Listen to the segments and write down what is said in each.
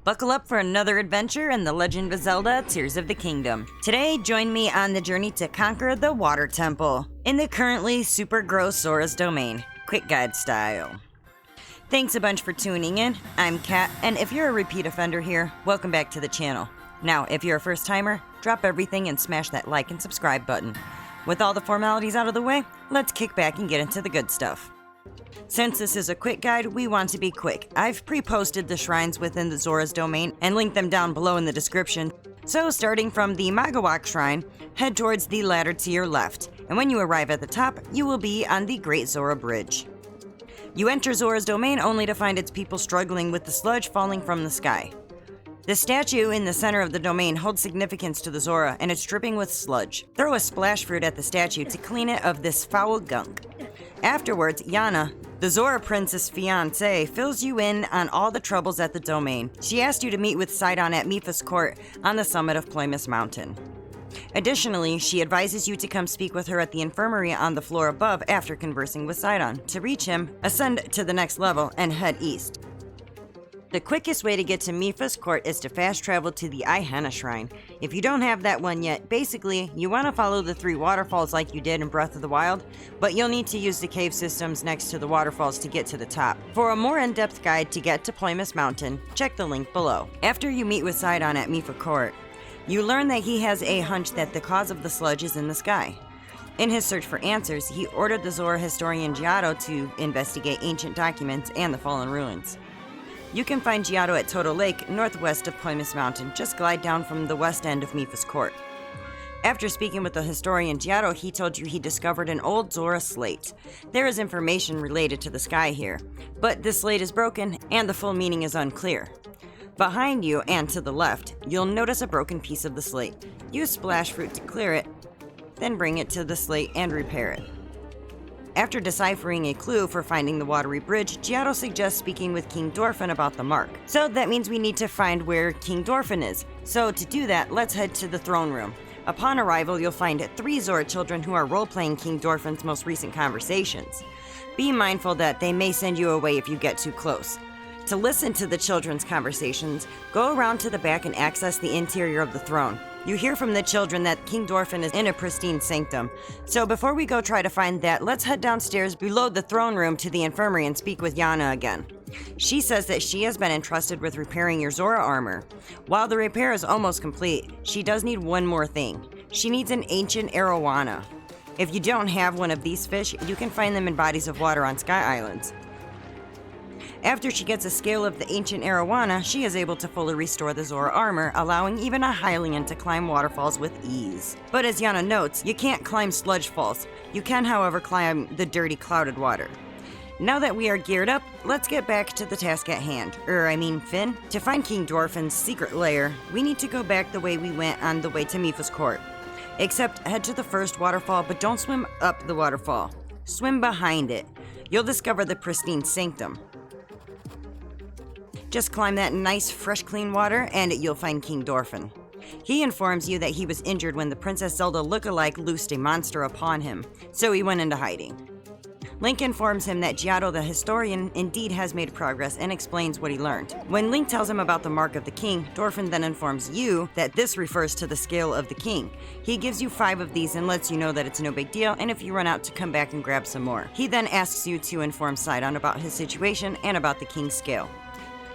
Buckle up for another adventure in The Legend of Zelda: Tears of the Kingdom. Today, join me on the journey to conquer the Water Temple in the currently super gross Zora's Domain, quick guide style. Thanks a bunch for tuning in. I'm Kat, and if you're a repeat offender here, welcome back to the channel. Now, if you're a first timer, drop everything and smash that like and subscribe button. With all the formalities out of the way, let's kick back and get into the good stuff. Since this is a quick guide, we want to be quick. I've pre-posted the shrines within the Zora's Domain and linked them down below in the description. So starting from the Mogawak Shrine, head towards the ladder to your left, and when you arrive at the top, you will be on the Great Zora Bridge. You enter Zora's Domain only to find its people struggling with the sludge falling from the sky. The statue in the center of the domain holds significance to the Zora, and it's dripping with sludge. Throw a splash fruit at the statue to clean it of this foul gunk. Afterwards, Yana, the Zora Princess' fiancé, fills you in on all the troubles at the domain. She asked you to meet with Sidon at Mipha's court on the summit of Ploymus Mountain. Additionally, she advises you to come speak with her at the infirmary on the floor above after conversing with Sidon. To reach him, ascend to the next level and head east. The quickest way to get to Mipha's court is to fast travel to the Ihen-a Shrine. If you don't have that one yet, basically, you want to follow the 3 waterfalls like you did in Breath of the Wild, but you'll need to use the cave systems next to the waterfalls to get to the top. For a more in-depth guide to get to Ploymus Mountain, check the link below. After you meet with Sidon at Mipha Court, you learn that he has a hunch that the cause of the sludge is in the sky. In his search for answers, he ordered the Zora historian Giotto to investigate ancient documents and the fallen ruins. You can find Giotto at Toto Lake, northwest of Ploymus Mountain. Just glide down from the west end of Mipha's court. After speaking with the historian Giotto, he told you he discovered an old Zora slate. There is information related to the sky here, but the slate is broken and the full meaning is unclear. Behind you and to the left, you'll notice a broken piece of the slate. Use splash fruit to clear it, then bring it to the slate and repair it. After deciphering a clue for finding the watery bridge, Giotto suggests speaking with King Dorephan about the mark. So that means we need to find where King Dorephan is. So to do that, let's head to the throne room. Upon arrival, you'll find 3 Zora children who are role-playing King Dorephan's most recent conversations. Be mindful that they may send you away if you get too close. To listen to the children's conversations, go around to the back and access the interior of the throne. You hear from the children that King Dorephan is in a pristine sanctum. So before we go try to find that, let's head downstairs below the throne room to the infirmary and speak with Yana again. She says that she has been entrusted with repairing your Zora Armor. While the repair is almost complete, she does need one more thing. She needs an ancient arowana. If you don't have one of these fish, you can find them in bodies of water on Sky Islands. After she gets a scale of the ancient arowana, she is able to fully restore the Zora Armor, allowing even a Hylian to climb waterfalls with ease. But as Yana notes, you can't climb sludge falls. You can, however, climb the dirty, clouded water. Now that we are geared up, let's get back to the task at hand. Finn. To find King Dorephan's secret lair, we need to go back the way we went on the way to Mipha's court. Except head to the first waterfall, but don't swim up the waterfall. Swim behind it. You'll discover the pristine sanctum. Just climb that nice, fresh, clean water, and you'll find King Dorephan. He informs you that he was injured when the Princess Zelda lookalike loosed a monster upon him, so he went into hiding. Link informs him that Giotto the historian indeed has made progress and explains what he learned. When Link tells him about the Mark of the King, Dorephan then informs you that this refers to the scale of the king. He gives you 5 of these and lets you know that it's no big deal, and if you run out, to come back and grab some more. He then asks you to inform Sidon about his situation and about the king's scale.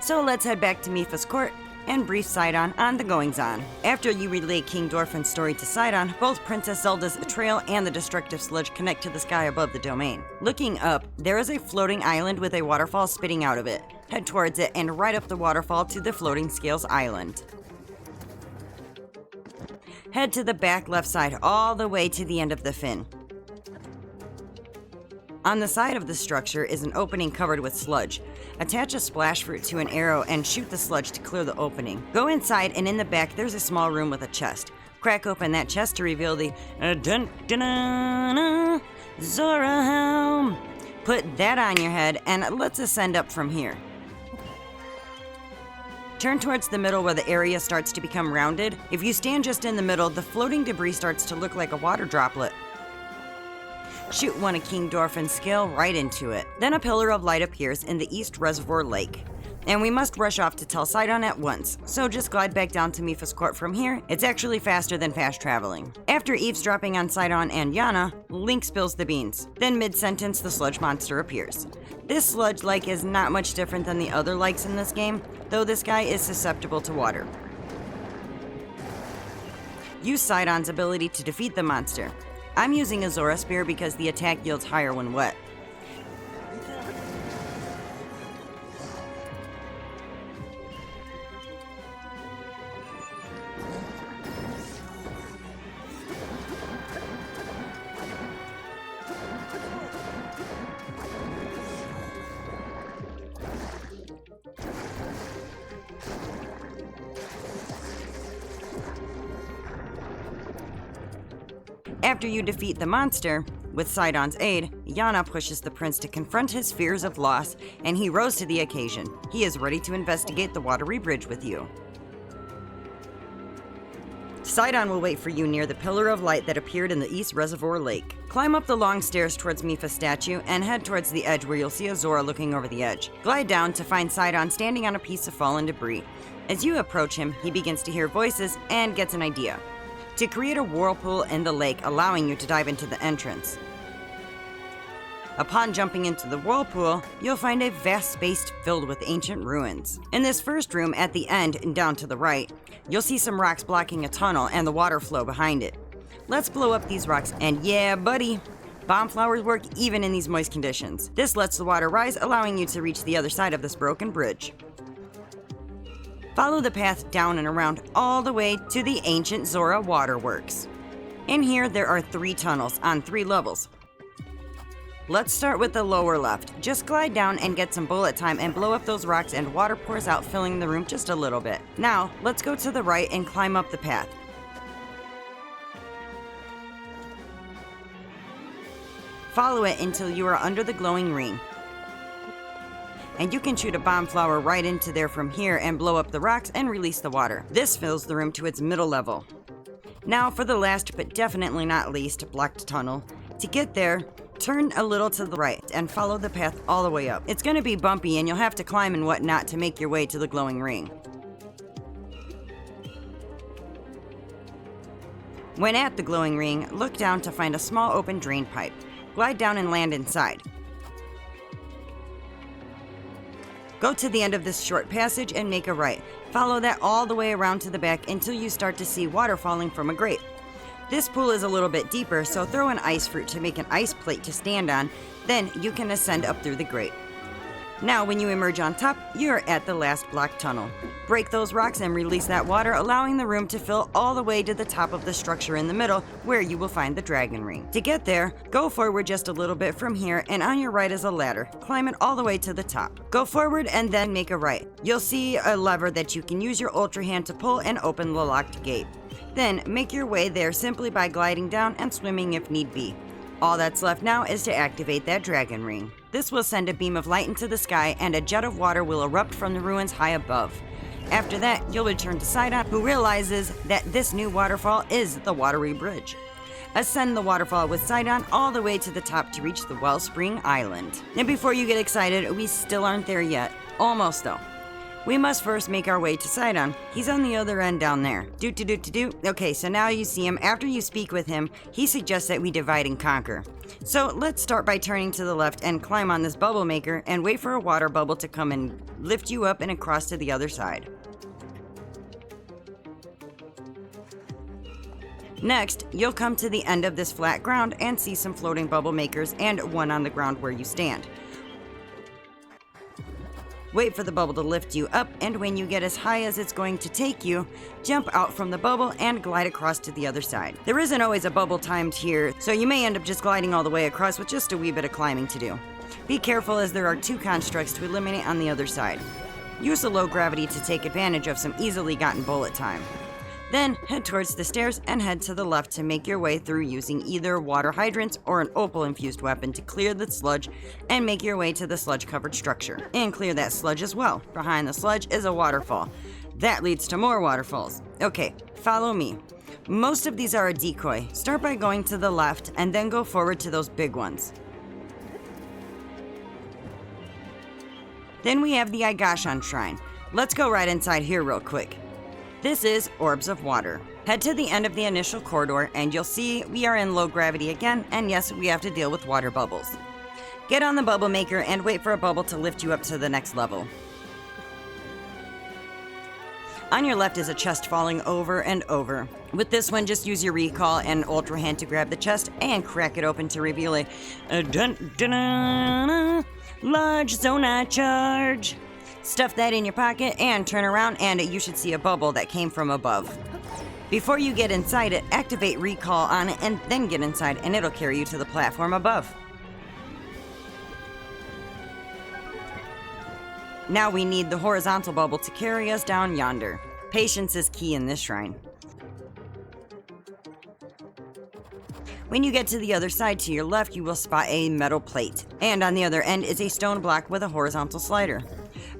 So let's head back to Mipha's court and brief Sidon on the goings-on. After you relay King Dorephan's story to Sidon, both Princess Zelda's trail and the destructive sludge connect to the sky above the domain. Looking up, there is a floating island with a waterfall spitting out of it. Head towards it and right up the waterfall to the floating scales island. Head to the back left side all the way to the end of the fin. On the side of the structure is an opening covered with sludge. Attach a splash fruit to an arrow and shoot the sludge to clear the opening. Go inside, and in the back there's a small room with a chest. Crack open that chest to reveal the Zora Helm. Put that on your head and let's ascend up from here. Turn towards the middle where the area starts to become rounded. If you stand just in the middle, the floating debris starts to look like a water droplet. Shoot one of King Dorephan's scale right into it. Then a pillar of light appears in the East Reservoir Lake. And we must rush off to tell Sidon at once, so just glide back down to Mipha's court from here. It's actually faster than fast traveling. After eavesdropping on Sidon and Yana, Link spills the beans. Then mid-sentence, the sludge monster appears. This sludge-like is not much different than the other likes in this game, though this guy is susceptible to water. Use Sidon's ability to defeat the monster. I'm using a Zora Spear because the attack yields higher when wet. After you defeat the monster, with Sidon's aid, Yana pushes the prince to confront his fears of loss, and he rose to the occasion. He is ready to investigate the watery bridge with you. Sidon will wait for you near the pillar of light that appeared in the East Reservoir Lake. Climb up the long stairs towards Mipha's statue and head towards the edge where you'll see a Zora looking over the edge. Glide down to find Sidon standing on a piece of fallen debris. As you approach him, he begins to hear voices and gets an idea: to create a whirlpool in the lake, allowing you to dive into the entrance. Upon jumping into the whirlpool, you'll find a vast space filled with ancient ruins. In this first room at the end and down to the right, you'll see some rocks blocking a tunnel and the water flow behind it. Let's blow up these rocks, and yeah, buddy, bomb flowers work even in these moist conditions. This lets the water rise, allowing you to reach the other side of this broken bridge. Follow the path down and around all the way to the ancient Zora Waterworks. In here, there are 3 tunnels on 3 levels. Let's start with the lower left. Just glide down and get some bullet time and blow up those rocks, and water pours out, filling the room just a little bit. Now, let's go to the right and climb up the path. Follow it until you are under the glowing ring. And you can shoot a bomb flower right into there from here and blow up the rocks and release the water. This fills the room to its middle level. Now for the last but definitely not least blocked tunnel. To get there, turn a little to the right and follow the path all the way up. It's going to be bumpy and you'll have to climb and whatnot to make your way to the glowing ring. When at the glowing ring, look down to find a small open drain pipe. Glide down and land inside. Go to the end of this short passage and make a right. Follow that all the way around to the back until you start to see water falling from a grate. This pool is a little bit deeper, so throw an ice fruit to make an ice plate to stand on, then you can ascend up through the grate. Now when you emerge on top, you're at the last blocked tunnel. Break those rocks and release that water, allowing the room to fill all the way to the top of the structure in the middle, where you will find the dragon ring. To get there, go forward just a little bit from here, and on your right is a ladder. Climb it all the way to the top. Go forward and then make a right. You'll see a lever that you can use your ultra hand to pull and open the locked gate. Then make your way there simply by gliding down and swimming if need be. All that's left now is to activate that dragon ring. This will send a beam of light into the sky, and a jet of water will erupt from the ruins high above. After that, you'll return to Sidon, who realizes that this new waterfall is the watery bridge. Ascend the waterfall with Sidon all the way to the top to reach the Wellspring Island. And before you get excited, we still aren't there yet. Almost though. We must first make our way to Sidon. He's on the other end down there. Okay, so now you see him. After you speak with him, he suggests that we divide and conquer. So let's start by turning to the left and climb on this bubble maker and wait for a water bubble to come and lift you up and across to the other side. Next, you'll come to the end of this flat ground and see some floating bubble makers and one on the ground where you stand. Wait for the bubble to lift you up, and when you get as high as it's going to take you, jump out from the bubble and glide across to the other side. There isn't always a bubble timed here, so you may end up just gliding all the way across with just a wee bit of climbing to do. Be careful, as there are 2 constructs to eliminate on the other side. Use the low gravity to take advantage of some easily gotten bullet time. Then head towards the stairs and head to the left to make your way through using either water hydrants or an opal infused weapon to clear the sludge and make your way to the sludge covered structure. And clear that sludge as well. Behind the sludge is a waterfall. That leads to more waterfalls. Okay, follow me. Most of these are a decoy. Start by going to the left and then go forward to those big ones. Then we have the Igoshon Shrine. Let's go right inside here real quick. This is Orbs of Water. Head to the end of the initial corridor and you'll see we are in low gravity again, and yes, we have to deal with water bubbles. Get on the bubble maker and wait for a bubble to lift you up to the next level. On your left is a chest falling over and over. With this one, just use your recall and ultra hand to grab the chest and crack it open to reveal a large Zona charge. Stuff that in your pocket and turn around and you should see a bubble that came from above. Before you get inside it, activate recall on it and then get inside and it'll carry you to the platform above. Now we need the horizontal bubble to carry us down yonder. Patience is key in this shrine. When you get to the other side to your left, you will spot a metal plate, and on the other end is a stone block with a horizontal slider.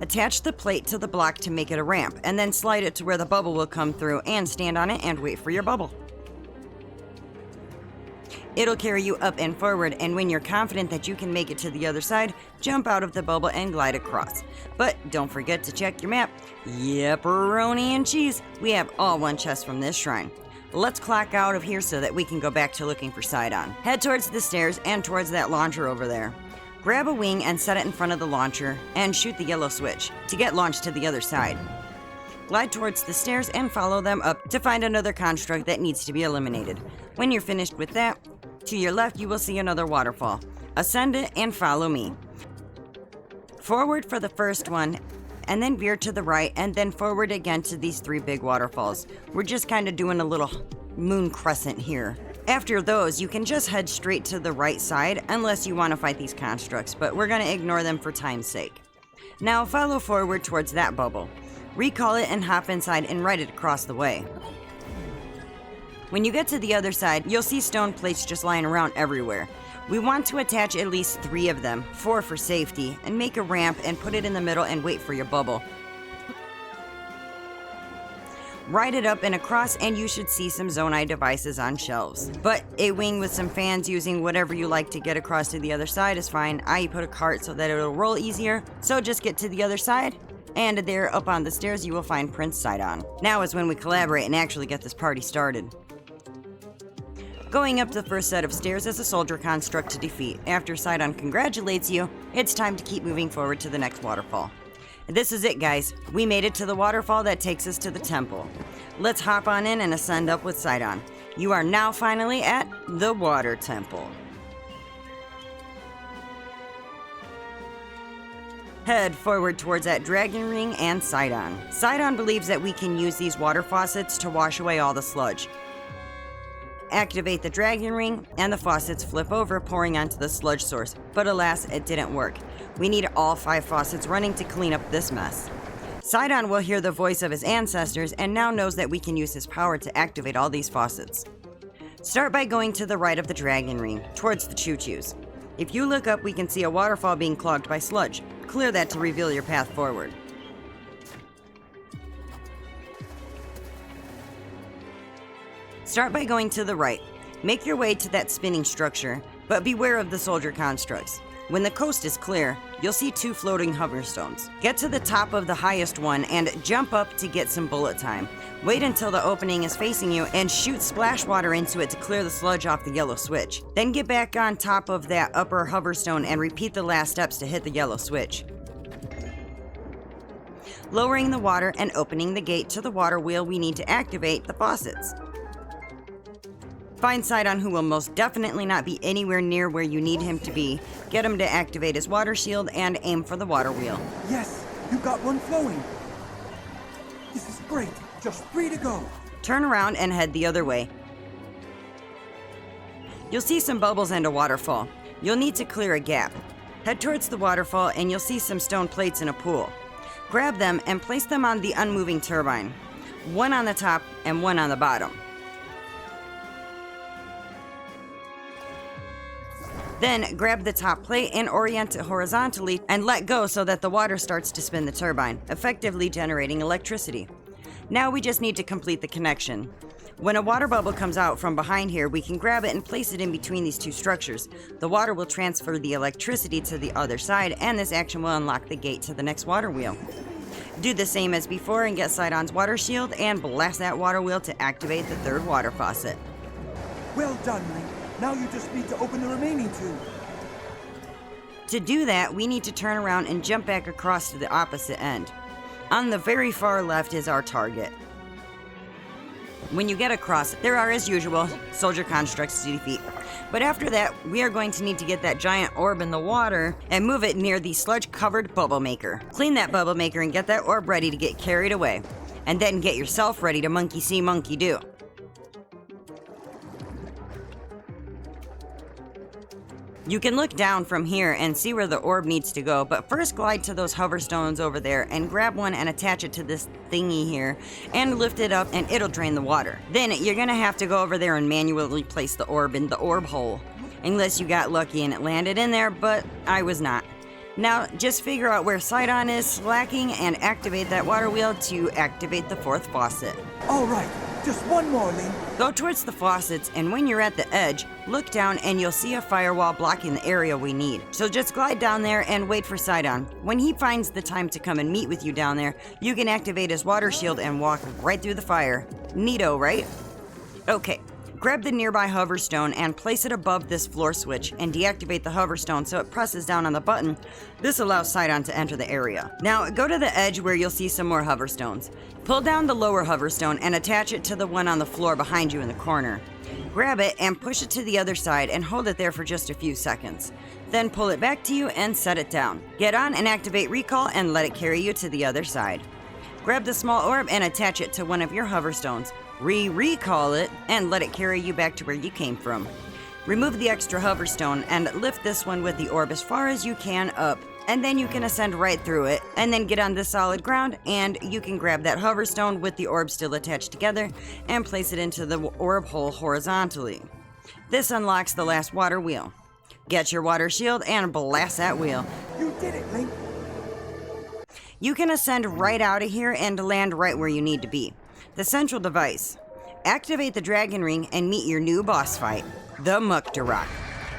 Attach the plate to the block to make it a ramp, and then slide it to where the bubble will come through and stand on it and wait for your bubble. It'll carry you up and forward, and when you're confident that you can make it to the other side, jump out of the bubble and glide across. But don't forget to check your map. Yepperoni and cheese, we have all one chest from this shrine. Let's clock out of here so that we can go back to looking for Sidon. Head towards the stairs and towards that launcher over there. Grab a wing and set it in front of the launcher and shoot the yellow switch to get launched to the other side. Glide towards the stairs and follow them up to find another construct that needs to be eliminated. When you're finished with that, to your left you will see another waterfall. Ascend it and follow me. Forward for the first one, and then veer to the right, and then forward again to these three big waterfalls. We're just kind of doing a little moon crescent here. After those, you can just head straight to the right side unless you want to fight these constructs, but we're going to ignore them for time's sake. Now follow forward towards that bubble. Recall it and hop inside and ride it across the way. When you get to the other side, you'll see stone plates just lying around everywhere. We want to attach at least 3 of them, 4 for safety, and make a ramp and put it in the middle and wait for your bubble. Ride it up and across and you should see some Zonai devices on shelves. But a wing with some fans using whatever you like to get across to the other side is fine. I put a cart so that it'll roll easier, so just get to the other side. And there, up on the stairs, you will find Prince Sidon. Now is when we collaborate and actually get this party started. Going up the first set of stairs is a soldier construct to defeat. After Sidon congratulates you, it's time to keep moving forward to the next waterfall. This is it, guys. We made it to the waterfall that takes us to the temple. Let's hop on in and ascend up with Sidon. You are now finally at the Water Temple. Head forward towards that dragon ring and Sidon. Sidon believes that we can use these water faucets to wash away all the sludge. Activate the dragon ring, and the faucets flip over, pouring onto the sludge source. But alas, it didn't work. We need all 5 faucets running to clean up this mess. Sidon will hear the voice of his ancestors and now knows that we can use his power to activate all these faucets. Start by going to the right of the dragon ring, towards the choo-choos. If you look up, we can see a waterfall being clogged by sludge. Clear that to reveal your path forward. Start by going to the right. Make your way to that spinning structure, but beware of the soldier constructs. When the coast is clear, you'll see 2 floating hoverstones. Get to the top of the highest one and jump up to get some bullet time. Wait until the opening is facing you and shoot splash water into it to clear the sludge off the yellow switch. Then get back on top of that upper hoverstone and repeat the last steps to hit the yellow switch. Lowering the water and opening the gate to the water wheel, we need to activate the faucets. Find Sidon, who will most definitely not be anywhere near where you need him to be. Get him to activate his water shield and aim for the water wheel. Yes, you got one flowing. This is great. Just 3 to go. Turn around and head the other way. You'll see some bubbles and a waterfall. You'll need to clear a gap. Head towards the waterfall and you'll see some stone plates in a pool. Grab them and place them on the unmoving turbine. 1 on the top and 1 on the bottom. Then grab the top plate and orient it horizontally and let go so that the water starts to spin the turbine, effectively generating electricity. Now we just need to complete the connection. When a water bubble comes out from behind here, we can grab it and place it in between these two structures. The water will transfer the electricity to the other side, and this action will unlock the gate to the next water wheel. Do the same as before and get Sidon's water shield and blast that water wheel to activate the third water faucet. Well done, Link. Now you just need to open the remaining two. To do that, we need to turn around and jump back across to the opposite end. On the very far left is our target. When you get across, there are, as usual, soldier constructs to defeat. But after that, we are going to need to get that giant orb in the water and move it near the sludge-covered bubble maker. Clean that bubble maker and get that orb ready to get carried away. And then get yourself ready to monkey see, monkey do. You can look down from here and see where the orb needs to go, but first glide to those hover stones over there and grab one and attach it to this thingy here and lift it up and it'll drain the water. Then you're gonna have to go over there and manually place the orb in the orb hole, unless you got lucky and it landed in there, but I was not. Now just figure out where Sidon is slacking and activate that water wheel to activate the fourth faucet. All right, just one more, Link. Go towards the faucets, and when you're at the edge, look down and you'll see a firewall blocking the area we need. So just glide down there and wait for Sidon. When he finds the time to come and meet with you down there, you can activate his water shield and walk right through the fire. Neato, right? Okay. Grab the nearby hover stone and place it above this floor switch and deactivate the hover stone so it presses down on the button. This allows Sidon to enter the area. Now go to the edge where you'll see some more hover stones. Pull down the lower hover stone and attach it to the one on the floor behind you in the corner. Grab it and push it to the other side and hold it there for just a few seconds. Then pull it back to you and set it down. Get on and activate recall and let it carry you to the other side. Grab the small orb and attach it to one of your hover stones. Recall it and let it carry you back to where you came from. Remove the extra hover stone and lift this one with the orb as far as you can up, and then you can ascend right through it and then get on the solid ground, and you can grab that hover stone with the orb still attached together and place it into the orb hole horizontally. This unlocks the last water wheel. Get your water shield and blast that wheel. You did it, Link. You can ascend right out of here and land right where you need to be. The central device. Activate the dragon ring and meet your new boss fight, the Mucktorok.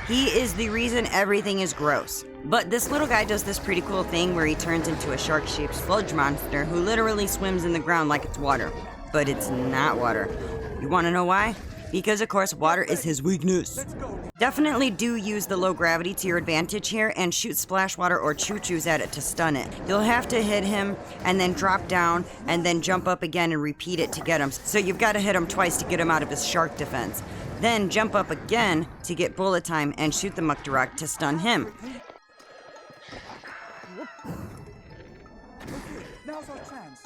He is the reason everything is gross. But this little guy does this pretty cool thing where he turns into a shark-shaped sludge monster who literally swims in the ground like it's water. But it's not water. You want to know why? Because of course water is his weakness. Let's go, Link. Definitely do use the low gravity to your advantage here and shoot splash water or choo-choos at it to stun it. You'll have to hit him and then drop down and then jump up again and repeat it to get him. So you've got to hit him twice to get him out of his shark defense. Then jump up again to get bullet time and shoot the Mucktorok to stun him. Okay, now's our chance.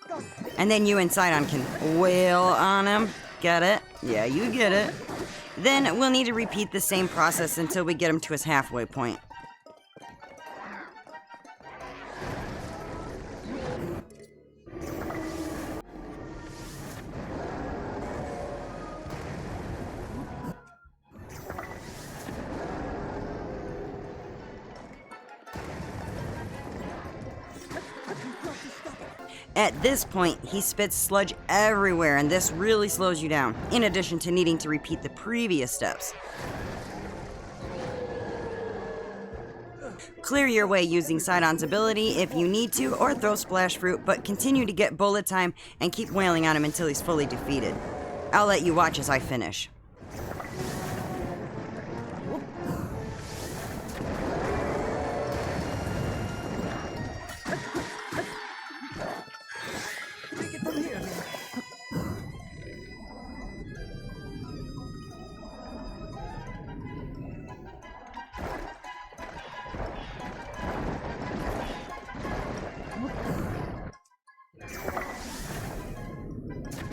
Go. And then you and Sidon can wail on him. Get it? Yeah, you get it. Then we'll need to repeat the same process until we get him to his halfway point. At this point, he spits sludge everywhere, and this really slows you down, in addition to needing to repeat the previous steps. Clear your way using Sidon's ability if you need to, or throw splash fruit, but continue to get bullet time and keep wailing on him until he's fully defeated. I'll let you watch as I finish. Take it from here, Link.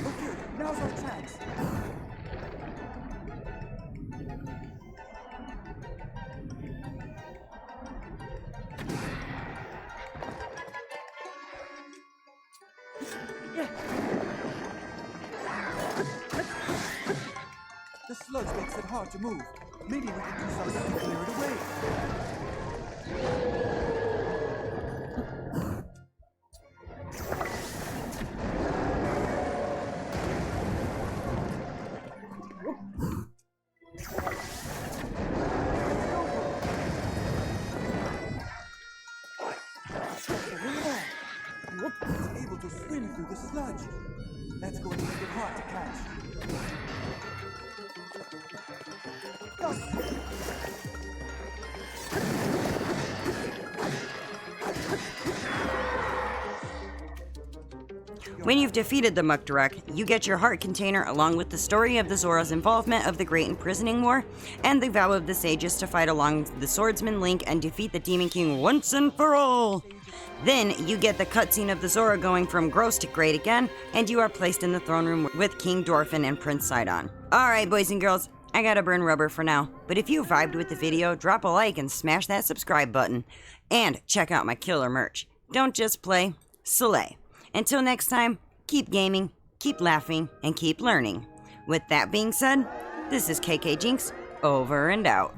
Okay, now's our chance. The sludge makes it hard to move. Maybe we can do something to clear it away. swim through the sludge. That's going to make it hard to catch. When you've defeated the Mucktorok, you get your heart container along with the story of the Zora's involvement of the Great Imprisoning War, and the vow of the sages to fight along the swordsman Link and defeat the Demon King once and for all. Then you get the cutscene of the Zora going from gross to great again, and you are placed in the throne room with King Dorephan and Prince Sidon. Alright boys and girls, I gotta burn rubber for now, but if you vibed with the video, drop a like and smash that subscribe button. And check out my killer merch. Don't just play, slay. Until next time, keep gaming, keep laughing, and keep learning. With that being said, this is KKJinxx, over and out.